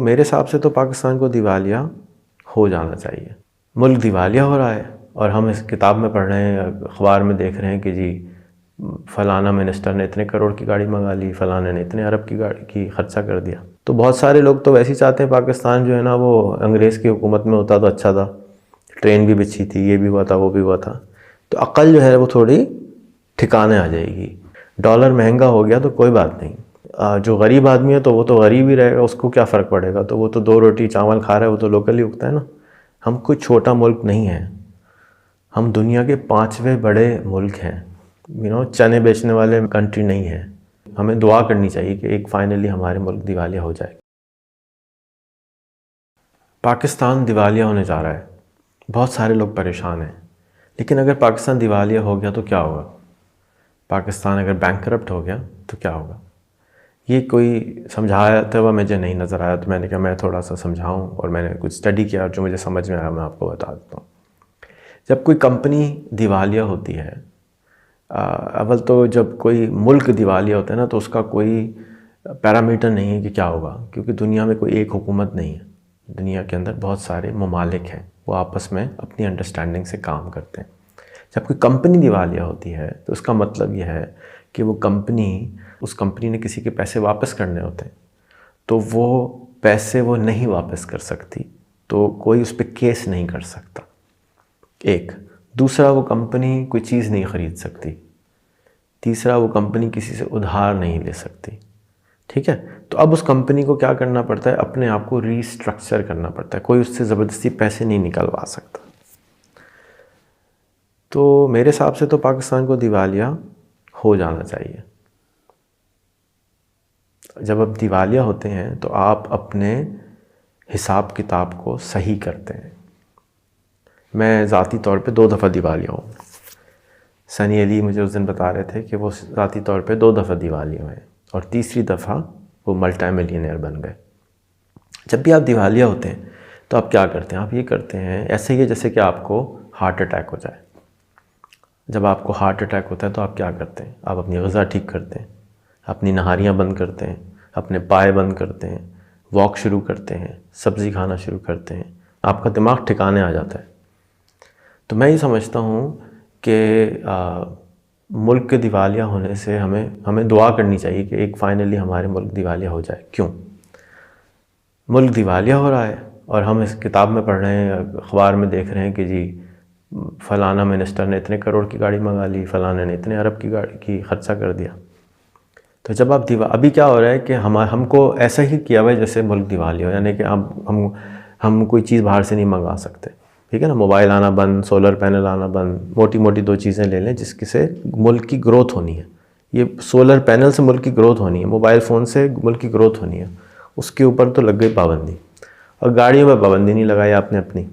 मेरे हिसाब से तो पाकिस्तान को दिवालिया हो जाना चाहिए। मुल्क दिवालिया हो रहा है और हम इस किताब में पढ़ रहे हैं, अखबार में देख रहे हैं कि जी फ़लाना मिनिस्टर ने इतने करोड़ की गाड़ी मंगा ली, फ़लाने ने इतने अरब की गाड़ी की खर्चा कर दिया। तो बहुत सारे लोग तो वैसे ही चाहते हैं पाकिस्तान जो है ना वो अंग्रेज़ की हुकूमत में होता तो अच्छा था, ट्रेन भी बिछी थी, ये भी हुआ था, वो भी हुआ था। तो अक्ल जो है वो थोड़ी ठिकाने आ जाएगी। डॉलर महंगा हो गया तो कोई बात नहीं, जो गरीब आदमी है तो वो तो गरीब ही रहेगा, उसको क्या फ़र्क पड़ेगा, तो वो तो 2 रोटी चावल खा रहा है, वो तो लोकल ही उगता है ना। हम कोई छोटा मुल्क नहीं है, हम दुनिया के 5वें बड़े मुल्क हैं। चने बेचने वाले कंट्री नहीं है। हमें दुआ करनी चाहिए कि एक फाइनली हमारे मुल्क दिवालिया हो जाए। पाकिस्तान दिवालिया होने जा रहा है, बहुत सारे लोग परेशान हैं, लेकिन अगर पाकिस्तान दिवालिया हो गया तो क्या होगा? पाकिस्तान अगर बैंकरप्ट हो गया तो क्या होगा? ये कोई समझाता हुआ मुझे नहीं नज़र आया, तो मैंने कहा मैं थोड़ा सा समझाऊं, और मैंने कुछ स्टडी किया और जो मुझे समझ में आया मैं आपको बता देता हूँ। जब कोई कंपनी दिवालिया होती है, अव्वल तो जब कोई मुल्क दिवालिया होता है ना तो उसका कोई पैरामीटर नहीं है कि क्या होगा, क्योंकि दुनिया में कोई एक हुकूमत नहीं है। दुनिया के अंदर बहुत सारे ममालिक हैं, वो आपस में अपनी अंडरस्टैंडिंग से काम करते हैं। जब कोई कंपनी दिवालिया होती है तो उसका मतलब यह है कि उस कंपनी ने किसी के पैसे वापस करने होते हैं, तो वो पैसे वो नहीं वापस कर सकती, तो कोई उस पर केस नहीं कर सकता। एक दूसरा, वो कंपनी कोई चीज़ नहीं ख़रीद सकती। तीसरा, वो कंपनी किसी से उधार नहीं ले सकती। ठीक है, तो अब उस कंपनी को क्या करना पड़ता है? अपने आप को रीस्ट्रक्चर करना पड़ता है, कोई उससे ज़बरदस्ती पैसे नहीं निकलवा सकता। तो मेरे हिसाब से तो पाकिस्तान को दिवालिया हो जाना चाहिए। जब आप दिवालिया होते हैं तो आप अपने हिसाब किताब को सही करते हैं। मैं ज़ाती तौर पे 2 दफ़ा दिवालिया हूँ। सनी अली मुझे उस दिन बता रहे थे कि वो ज़ाती तौर पे 2 दफ़ा दिवालिया हुए और तीसरी दफ़ा वो मल्टी मिलियनेयर बन गए। जब भी आप दिवालिया होते हैं तो आप क्या करते हैं? आप ये करते हैं, ऐसे ही है जैसे कि आपको हार्ट अटैक हो जाए। जब आपको हार्ट अटैक होता है तो आप क्या करते हैं? आप अपनी ग़िज़ा ठीक करते हैं, अपनी नहारियाँ बंद करते हैं, अपने पाए बंद करते हैं, वॉक शुरू करते हैं, सब्ज़ी खाना शुरू करते हैं, आपका दिमाग ठिकाने आ जाता है। तो मैं ये समझता हूँ कि मुल्क के दिवालिया होने से हमें दुआ करनी चाहिए कि एक फाइनली हमारे मुल्क दिवालिया हो जाए। क्यों? मुल्क दिवालिया हो रहा है और हम इस किताब में पढ़ रहे हैं, अखबार में देख रहे हैं कि जी फ़लाना मिनिस्टर ने इतने करोड़ की गाड़ी मंगा ली, फ़लाने ने इतने अरब की गाड़ी की खर्चा कर दिया। तो जब आप अभी क्या हो रहा है कि हमको ऐसा ही किया हुआ है जैसे मुल्क दिवालिया हो, यानी कि हम कोई चीज़ बाहर से नहीं मंगा सकते। ठीक है ना, मोबाइल आना बंद, सोलर पैनल आना बंद, मोटी मोटी 2 चीज़ें ले लें जिसकी से मुल्क की ग्रोथ होनी है। ये सोलर पैनल से मुल्क की ग्रोथ होनी है, मोबाइल फ़ोन से मुल्क की ग्रोथ होनी है, उसके ऊपर तो लग गई पाबंदी। और गाड़ियों पर पाबंदी नहीं लगाई आपने अपनी।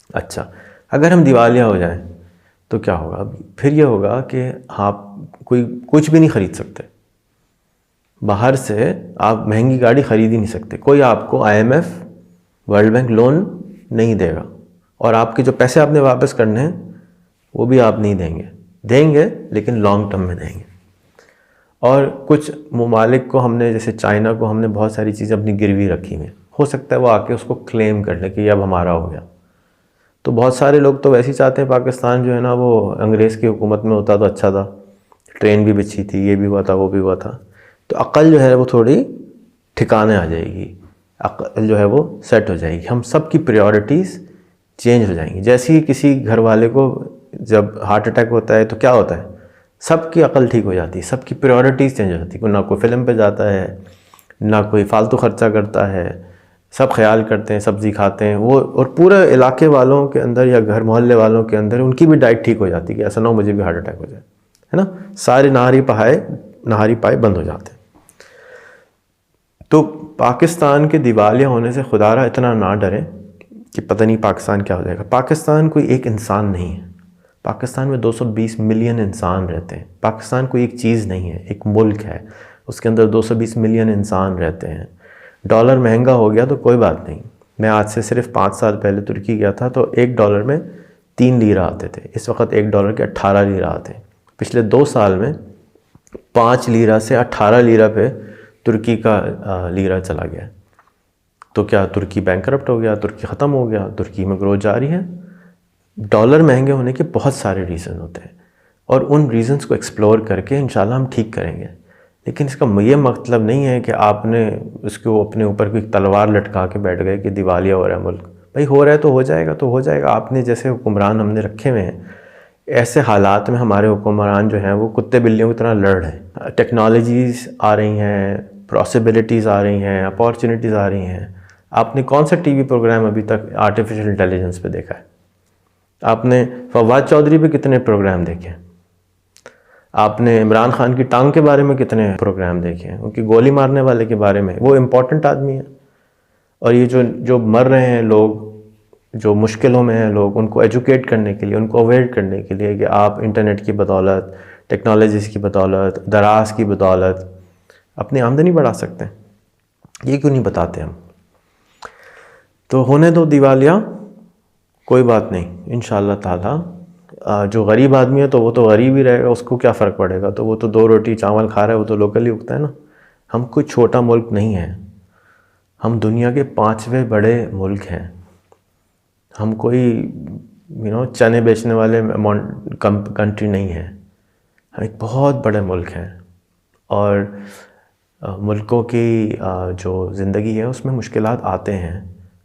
अच्छा, अगर हम दिवालिया हो जाएं तो क्या होगा? फिर ये होगा कि आप कुछ भी नहीं ख़रीद सकते, बाहर से आप महंगी गाड़ी ख़रीद ही नहीं सकते, कोई आपको IMF वर्ल्ड बैंक लोन नहीं देगा, और आपके जो पैसे आपने वापस करने हैं वो भी आप नहीं देंगे लेकिन लॉन्ग टर्म में देंगे। और कुछ ममालिक को हमने, जैसे चाइना को, हमने बहुत सारी चीज़ें अपनी गिरवी रखी हुई, हो सकता है वो आके उसको क्लेम कर ले कि अब हमारा हो गया। तो बहुत सारे लोग तो वैसे ही चाहते हैं पाकिस्तान जो है ना वो अंग्रेज़ की हुकूमत में होता तो अच्छा था, ट्रेन भी बिछी थी, ये भी हुआ था, वो भी हुआ था। तो अक्ल जो है वो थोड़ी ठिकाने आ जाएगी, अक्ल जो है वो सेट हो जाएगी, हम सब की प्रायोरिटीज़ चेंज हो जाएंगी। जैसे ही किसी घर वाले को जब हार्ट अटैक होता है तो क्या होता है? सबकी अकल ठीक हो जाती है, सबकी प्रायोरिटीज़ चेंज हो जाती है। ना कोई फ़िल्म पे जाता है, ना कोई फालतू खर्चा करता है, सब ख्याल करते हैं, सब्ज़ी खाते हैं वो, और पूरे इलाके वालों के अंदर या घर मोहल्ले वालों के अंदर उनकी भी डाइट ठीक हो जाती है कि ऐसा ना हो मुझे भी हार्ट अटैक हो जाए, है ना। सारे नहारी पाए बंद हो जाते हैं। तो पाकिस्तान के दिवालिया होने से खुदारा इतना ना डरें कि पता नहीं पाकिस्तान क्या हो जाएगा। पाकिस्तान कोई एक इंसान नहीं है, पाकिस्तान में 220 मिलियन इंसान रहते हैं। पाकिस्तान कोई एक चीज़ नहीं है, एक मुल्क है, उसके अंदर 220 मिलियन इंसान रहते हैं। डॉलर महंगा हो गया तो कोई बात नहीं। मैं आज से सिर्फ 5 साल पहले तुर्की गया था तो $1 में 3 लीरा आते थे, इस वक्त $1 के 18 लीरा आते हैं। पिछले 2 साल में 5 लीरा से 18 लीरा पे तुर्की का लीरा चला गया। तो क्या तुर्की बैंकरप्ट हो गया, तुर्की ख़त्म हो गया? तुर्की में ग्रोथ जारी है। डॉलर महंगे होने के बहुत सारे रीज़न होते हैं और उन रीज़न्स को एक्सप्लोर करके इंशाल्लाह हम ठीक करेंगे। लेकिन इसका ये मतलब नहीं है कि आपने उसको अपने ऊपर कोई तलवार लटका के बैठ गए कि दिवालिया हो रहा है मुल्क। भाई हो रहा है तो हो जाएगा, तो हो जाएगा। आपने जैसे हुक्मरान हमने रखे हुए हैं, ऐसे हालात में हमारे हुक्मरान जो हैं वो कुत्ते बिल्लियों की तरह लड़ रहे हैं। टेक्नोलॉजीज़ आ रही हैं, पॉसिबिलिटीज़ आ रही हैं, अपॉर्चुनिटीज़ आ रही हैं। आपने कौन सा टीवी प्रोग्राम अभी तक आर्टिफिशियल इंटेलिजेंस पे देखा है? आपने फवाद चौधरी पे कितने प्रोग्राम देखे? आपने इमरान खान की टांग के बारे में कितने प्रोग्राम देखे हैं? उनकी गोली मारने वाले के बारे में? वो इम्पोर्टेंट आदमी है। और ये जो मर रहे हैं लोग, जो मुश्किलों में हैं लोग, उनको एजुकेट करने के लिए, उनको अवेयर करने के लिए कि आप इंटरनेट की बदौलत, टेक्नोलॉजीज़ की बदौलत, दराज की बदौलत अपनी आमदनी बढ़ा सकते हैं। ये क्यों नहीं बताते हम? तो होने दो दिवालिया, कोई बात नहीं। इंशाअल्लाह ताला जो गरीब आदमी है तो वो तो गरीब ही रहेगा, उसको क्या फ़र्क पड़ेगा? तो वो तो 2 रोटी चावल खा रहा है, वो तो लोकल ही उगता है ना। हम कोई छोटा मुल्क नहीं है, हम दुनिया के 5वें बड़े मुल्क हैं। हम कोई चने बेचने वाले कंट्री नहीं है। हम एक बहुत बड़े मुल्क हैं और मुल्कों की जो ज़िंदगी है उसमें मुश्किलात आते हैं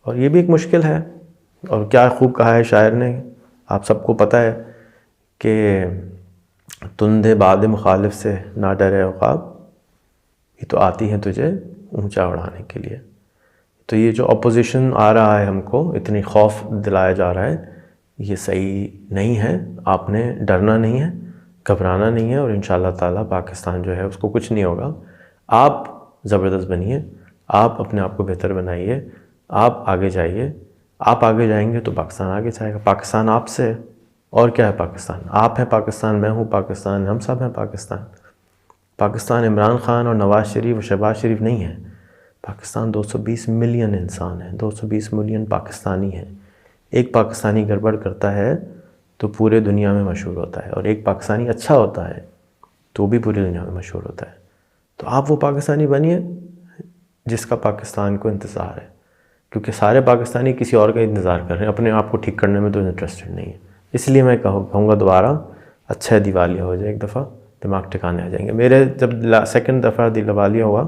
और ये भी एक मुश्किल है। और क्या खूब कहा है शायर ने, आप सबको पता है कि तुंदे बाद मुखालिफ से ना डरे औक़ाब, ये तो आती है तुझे ऊंचा उड़ाने के लिए। तो ये जो अपोजिशन आ रहा है, हमको इतनी खौफ दिलाया जा रहा है, ये सही नहीं है। आपने डरना नहीं है, घबराना नहीं है और इंशाअल्लाह ताला पाकिस्तान जो है उसको कुछ नहीं होगा। आप ज़बरदस्त बनिए, आप अपने आप को बेहतर बनाइए, आप आगे जाइए। आप आगे जाएंगे तो पाकिस्तान आगे जाएगा। पाकिस्तान आपसे है, और क्या है पाकिस्तान? आप हैं पाकिस्तान, मैं हूँ पाकिस्तान, हम सब हैं पाकिस्तान। पाकिस्तान इमरान खान और नवाज़ शरीफ और शहबाज शरीफ नहीं है। पाकिस्तान 220 मिलियन इंसान है, 220 मिलियन पाकिस्तानी हैं। एक पाकिस्तानी गड़बड़ करता है तो पूरे दुनिया में मशहूर होता है, और एक पाकिस्तानी अच्छा होता है तो भी पूरी दुनिया में मशहूर होता है। तो आप वो पाकिस्तानी बनिए जिसका पाकिस्तान को इंतज़ार है, क्योंकि सारे पाकिस्तानी किसी और का इंतज़ार कर रहे हैं, अपने आप को ठीक करने में तो इंटरेस्टेड नहीं है। इसलिए मैं कहूँगा दोबारा, अच्छा है दिवालिया हो जाए एक दफ़ा, दिमाग ठिकाने आ जाएंगे। मेरे जब सेकंड दफ़ा दिवालिया हुआ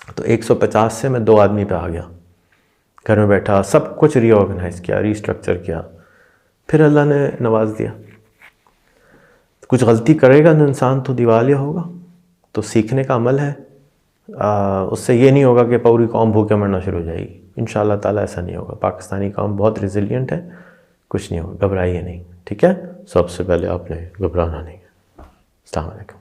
तो 150 से मैं 2 आदमी पे आ गया। घर में बैठा, सब कुछ रीऑर्गेनाइज़ किया, रीस्ट्रक्चर किया, फिर अल्लाह ने नवाज दिया। कुछ गलती करेगा इंसान तो दिवालिया होगा, तो सीखने का अमल है। उससे ये नहीं होगा कि पूरी कौम भूखे मरना शुरू हो जाएगी। इंशाअल्लाह ताला ऐसा नहीं होगा। पाकिस्तानी कौम बहुत रेजिलिएंट है, कुछ नहीं होगा, घबराइए नहीं, ठीक है? सबसे पहले आपने घबराना नहीं है। अस्सलाम वालेकुम।